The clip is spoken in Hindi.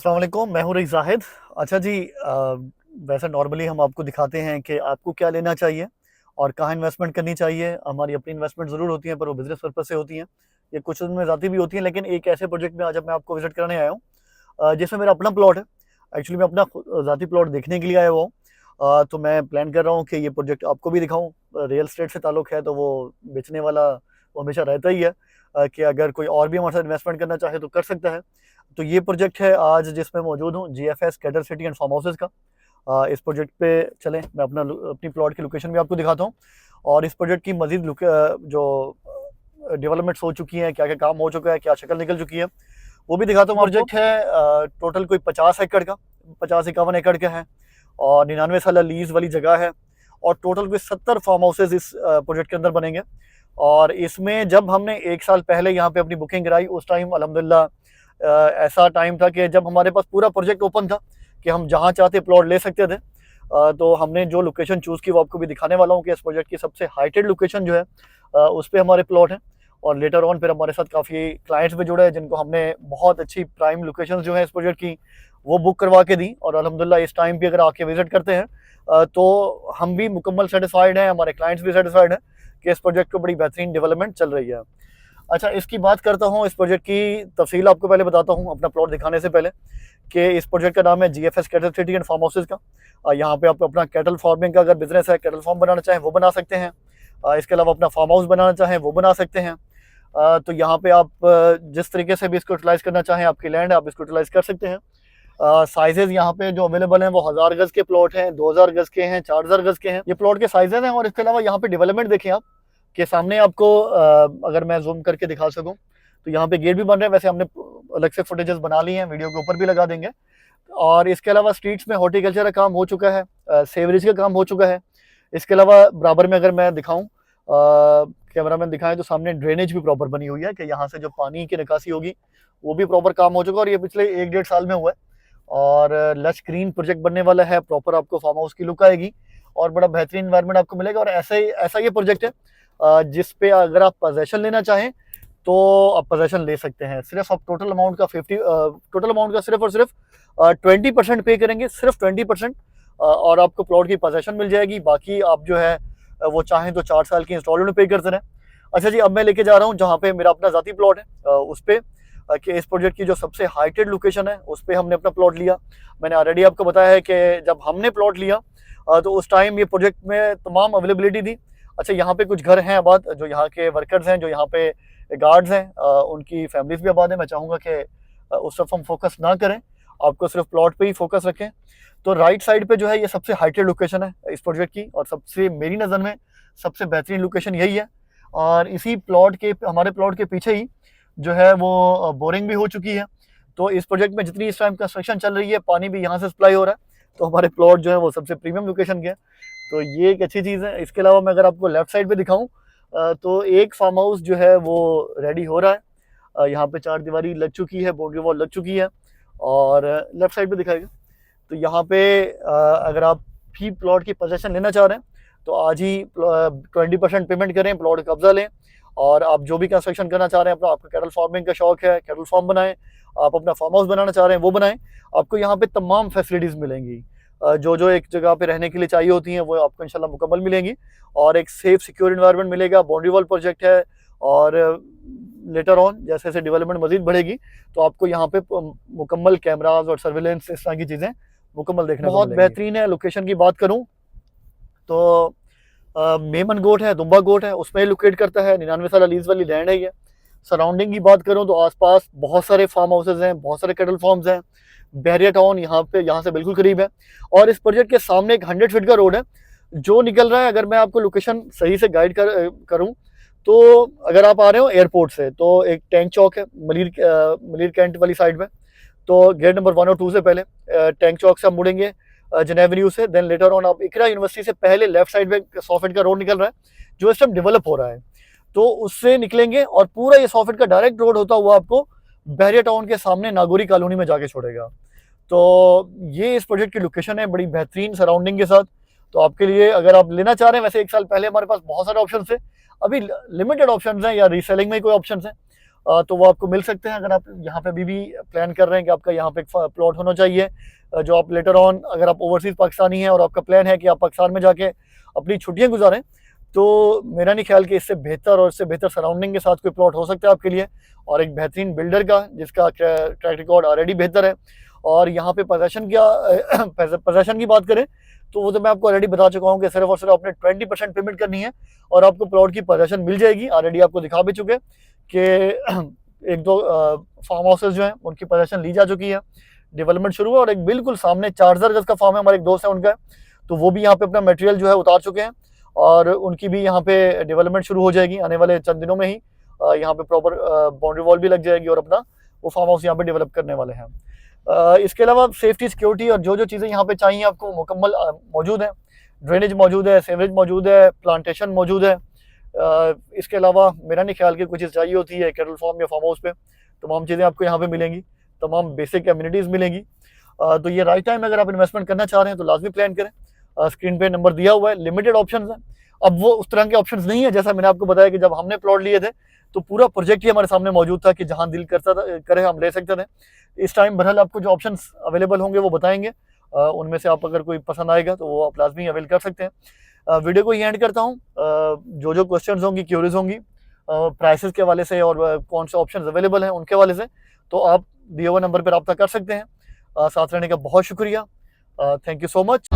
अस्सलाम वालेकुम, मैं हूँ रईस ज़ाहिद। अच्छा जी, वैसे नॉर्मली हम आपको दिखाते हैं कि आपको क्या लेना चाहिए और कहाँ इन्वेस्टमेंट करनी चाहिए। हमारी अपनी इन्वेस्टमेंट ज़रूर होती हैं, पर वो बिज़नेस पर्पज़ से होती हैं। ये कुछ उनमें ज़ाती भी होती हैं, लेकिन एक ऐसे प्रोजेक्ट में आज मैं आपको विज़िट कराने आया हूँ जिसमें मेरा अपना प्लॉट है। एक्चुअली मैं अपना ज़ाती प्लॉट देखने के लिए आया हुआ हूँ। तो मैं प्लान कर रहा हूँ कि ये प्रोजेक्ट आपको भी दिखाऊँ। रियल एस्टेट से ताल्लुक़ है, तो वो बेचने वाला वो हमेशा रहता ही है कि अगर कोई और भी हमारे साथ इन्वेस्टमेंट करना चाहे तो कर सकता है। तो ये प्रोजेक्ट है आज जिसमें मौजूद हूँ, GFS cattle city and farm houses का। इस प्रोजेक्ट पे चलें, मैं अपनी प्लॉट की लोकेशन भी आपको दिखाता हूँ और इस प्रोजेक्ट की मजीद जो डेवलपमेंट्स हो चुकी हैं, क्या क्या काम हो चुका है, क्या शक्ल निकल चुकी है, वो भी दिखाता हूँ। प्रोजेक्ट है टोटल कोई 50 एकड़ का, 50-51 एकड़ का है और 99 साल लीज वाली जगह है और टोटल कोई 70 फार्म हाउसेज इस प्रोजेक्ट के अंदर बनेंगे। और इसमें जब हमने 1 साल पहले यहाँ पे अपनी बुकिंग कराई, उस टाइम अल्हम्दुलिल्लाह ऐसा टाइम था कि जब हमारे पास पूरा प्रोजेक्ट ओपन था कि हम जहाँ चाहते प्लॉट ले सकते थे। तो हमने जो लोकेशन चूज़ की वो आपको भी दिखाने वाला हूँ कि इस प्रोजेक्ट की सबसे हाइटेड लोकेशन जो है उस पे हमारे प्लॉट हैं। और लेटर ऑन फिर हमारे साथ काफ़ी क्लाइंट्स भी जुड़े हैं जिनको हमने बहुत अच्छी प्राइम लोकेशंस जो है इस प्रोजेक्ट की वो बुक करवा के दी। और अल्हम्दुलिल्लाह इस टाइम पे अगर आके विजिट करते हैं तो हम भी मुकम्मल सेटिस्फाइड हैं, हमारे क्लाइंट्स भी सेटिस्फाइड हैं कि इस प्रोजेक्ट को बड़ी बेहतरीन डेवलपमेंट चल रही है। अच्छा, इसकी बात करता हूँ, इस प्रोजेक्ट की तफसील आपको पहले बताता हूँ अपना प्लॉट दिखाने से पहले कि इस प्रोजेक्ट का नाम है GFS cattle city and farm houses का। यहाँ पे आप अपना कैटल फार्मिंग का अगर बिजनेस है, कैटल फार्म बनाना चाहें वो बना सकते हैं। इसके अलावा अपना फार्म हाउस बनाना चाहें वो बना सकते हैं। तो यहाँ पे आप जिस तरीके से भी इसको यूटिलाइज करना चाहें, आपकी लैंड है, आप इसको यूटिलाइज कर सकते हैं। साइजेज यहाँ पे जो अवेलेबल हैं वो 1000 गज के प्लॉट हैं, 2000 गज के हैं, 4000 गज के हैं, ये प्लॉट के साइजेज हैं। और इसके अलावा यहाँ पे डेवलपमेंट देखें आप के सामने आपको अगर मैं जूम करके दिखा सकूं तो यहाँ पे गेट भी बन रहे हैं। वैसे हमने अलग से फुटेजेस बना ली हैं, वीडियो के ऊपर भी लगा देंगे। और इसके अलावा स्ट्रीट्स में हॉर्टिकल्चर का काम हो चुका है, सेवरेज का काम हो चुका है। इसके अलावा बराबर में अगर मैं दिखाऊं, कैमरा मैन दिखाएं तो सामने ड्रेनेज भी प्रॉपर बनी हुई है कि यहाँ से जो पानी की निकासी होगी वो भी प्रॉपर काम हो चुका है और ये पिछले 1-1.5 साल में हुआ है। और लश ग्रीन प्रोजेक्ट बनने वाला है, प्रॉपर आपको फार्म हाउस की लुक आएगी और बड़ा बेहतरीन एनवायरनमेंट आपको मिलेगा। और ऐसा ये प्रोजेक्ट है जिस पे अगर आप पोजेशन लेना चाहें तो आप पोजेशन ले सकते हैं। सिर्फ आप टोटल अमाउंट का सिर्फ और सिर्फ 20% पे करेंगे, सिर्फ 20%, और आपको प्लॉट की पोजेशन मिल जाएगी। बाकी आप जो है वो चाहें तो 4 साल की इंस्टॉलमेंट पे करते रहें। अच्छा जी, अब मैं लेके जा रहा हूँ जहाँ पे मेरा अपना ज़ाती प्लॉट है, उस पे कि इस प्रोजेक्ट की जो सबसे हाइटेड लोकेशन है उस पे हमने अपना प्लॉट लिया। मैंने ऑलरेडी आपको बताया है कि जब हमने प्लॉट लिया तो उस टाइम ये प्रोजेक्ट में तमाम अवेलेबिलिटी थी। अच्छा, यहाँ पे कुछ घर हैं आबाद, जो यहाँ के वर्कर्स हैं, जो यहाँ पे गार्ड्स हैं, उनकी फैमिलीज भी आबाद है। मैं चाहूँगा कि उस तरफ हम फोकस ना करें, आपको सिर्फ प्लॉट पे ही फोकस रखें। तो राइट साइड पे जो है ये सबसे हाइटेड लोकेशन है इस प्रोजेक्ट की और सबसे मेरी नज़र में सबसे बेहतरीन लोकेशन यही है। और इसी हमारे प्लॉट के पीछे ही जो है वो बोरिंग भी हो चुकी है। तो इस प्रोजेक्ट में जितनी इस टाइम कंस्ट्रक्शन चल रही है, पानी भी यहाँ से सप्लाई हो रहा है। तो हमारे प्लॉट जो है वो सबसे प्रीमियम लोकेशन के है, तो ये एक अच्छी चीज़ है। इसके अलावा मैं अगर आपको लेफ्ट साइड पे दिखाऊं तो एक फार्म हाउस जो है वो रेडी हो रहा है। यहाँ पे 4 दीवारी लग चुकी है, बाउंड्री वॉल लग चुकी है। और लेफ्ट साइड पे दिखाएगा तो यहाँ पे अगर आप भी प्लॉट की पोजीशन लेना चाह रहे हैं तो आज ही 20% पेमेंट करें, प्लॉट कब्जा लें। और आप जो भी कंस्ट्रक्शन करना चाह रहे हैं, आपको कैटल फार्मिंग का शौक है, कैटल फार्म बनाएं, आप अपना फार्म हाउस बनाना चाह रहे हैं वो बनाएं, आपको यहाँ पे तमाम फैसिलिटीज़ मिलेंगी। जो एक जगह पे रहने के लिए चाहिए होती हैं वो आपको इंशाल्लाह मुकम्मल मिलेंगी। और एक सेफ सिक्योर एनवायरनमेंट मिलेगा। बाउंड्री वॉल प्रोजेक्ट है और लेटर ऑन जैसे जैसे डेवलपमेंट मजीद बढ़ेगी तो आपको यहाँ पे मुकम्मल कैमराज और सर्विलेंस इस तरह की चीज़ें मुकम्मल देखने को मिलेंगी। बहुत बेहतरीन है। लोकेशन की बात करूँ तो मेमन गोट है, दुम्बा गोट है, उसमें लोकेट करता है। 99 साल लीज वाली लैंड है ये। सराउंडिंग की बात करूँ तो आसपास बहुत सारे फार्म हाउसेज हैं, बहुत सारे कैटल फार्म्स हैं। बहरिया टाउन यहाँ से बिल्कुल करीब है। और इस प्रोजेक्ट के सामने एक 100 फीट का रोड है जो निकल रहा है। अगर मैं आपको लोकेशन सही से गाइड करूँ तो अगर आप आ रहे हो एयरपोर्ट से तो एक टैंक चौक है मलिर कैंट वाली साइड में। तो गेट नंबर 1 और 2 से पहले टैंक चौक से आप मुड़ेंगे जन एवेन्यू से, देन लेटर ऑन आप इकरा यूनिवर्सिटी से पहले लेफ्ट साइड में 100 फीट का रोड निकल रहा है जो इस टाइम डेवलप हो रहा है। तो उससे निकलेंगे और पूरा ये 100 फीट का डायरेक्ट रोड होता हुआ आपको बहरिया टाउन के सामने नागौरी कॉलोनी में जाके छोड़ेगा। तो ये इस प्रोजेक्ट की लोकेशन है, बड़ी बेहतरीन सराउंडिंग के साथ। तो आपके लिए अगर आप लेना चाह रहे हैं, वैसे 1 साल पहले हमारे पास बहुत सारे ऑप्शन थे, अभी लिमिटेड ऑप्शन हैं या रीसेलिंग में कोई ऑप्शन है। तो वो आपको मिल सकते हैं अगर आप यहाँ पे अभी भी प्लान कर रहे हैं कि आपका यहाँ पे एक प्लॉट होना चाहिए, जो आप लेटर ऑन, अगर आप ओवरसीज पाकिस्तानी हैं और आपका प्लान है कि आप पाकिस्तान में जाके अपनी छुट्टियां गुजारें, तो मेरा नहीं ख्याल कि इससे बेहतर और इससे बेहतर सराउंडिंग के साथ कोई प्लॉट हो सकता है आपके लिए, और एक बेहतरीन बिल्डर का जिसका ट्रैक रिकॉर्ड ऑलरेडी बेहतर है। और यहाँ पे पोजेशन की बात करें तो वो तो मैं आपको ऑलरेडी बता चुका हूँ कि सिर्फ और सिर्फ आपने 20% पेमेंट करनी है और आपको प्लॉट की पोजेशन मिल जाएगी। ऑलरेडी आपको दिखा भी चुके कि एक दो फार्म हाउसेज जो हैं उनकी पोजेशन ली जा चुकी है, डेवलपमेंट शुरू है, और एक बिल्कुल सामने 4000 गज का फार्म है, हमारे एक दोस्त है उनका, तो वो भी यहाँ पे अपना मटेरियल जो है उतार चुके हैं और उनकी भी यहाँ पे डेवलपमेंट शुरू हो जाएगी आने वाले चंद दिनों में ही। यहाँ पे प्रॉपर बाउंड्री वॉल भी लग जाएगी और अपना वो फार्म हाउस यहाँ पे डेवलप करने वाले हैं। इसके अलावा सेफ्टी, सिक्योरिटी और जो जो चीज़ें यहाँ पे चाहिए आपको मुकम्मल मौजूद है। ड्रेनेज मौजूद है, सीवरेज मौजूद है, प्लांटेशन मौजूद है। इसके अलावा मेरा नहीं ख्याल कि कुछ चीज़ चाहिए होती है कैटल फार्म या फार्म हाउस पे, तमाम चीज़ें आपको यहाँ पे मिलेंगी, तमाम बेसिक कम्युनिटीज़ मिलेंगी। तो ये राइट टाइम अगर आप इन्वेस्टमेंट करना चाह रहे हैं तो लाजमी प्लान करें। स्क्रीन पे नंबर दिया हुआ है, लिमिटेड ऑप्शंस हैं। अब वो उस तरह के ऑप्शंस नहीं है जैसा मैंने आपको बताया कि जब हमने प्लॉट लिए थे तो पूरा प्रोजेक्ट ही हमारे सामने मौजूद था कि जहां दिल करता था करे हम ले सकते थे। इस टाइम बहरहाल आपको जो ऑप्शंस अवेलेबल होंगे वो बताएंगे, उनमें से आप अगर कोई पसंद आएगा तो वो आप लाजमी अवेल कर सकते हैं। वीडियो को ही एंड करता हूँ। जो जो क्वेश्चंस होंगी, क्यूरीज होंगी प्राइसेस के हवाले से और कौन से ऑप्शंस अवेलेबल हैं उनके हवाले से, तो आप दिए हुए नंबर पर रब्ता कर सकते हैं। साथ रहने का बहुत शुक्रिया। Thank you so much.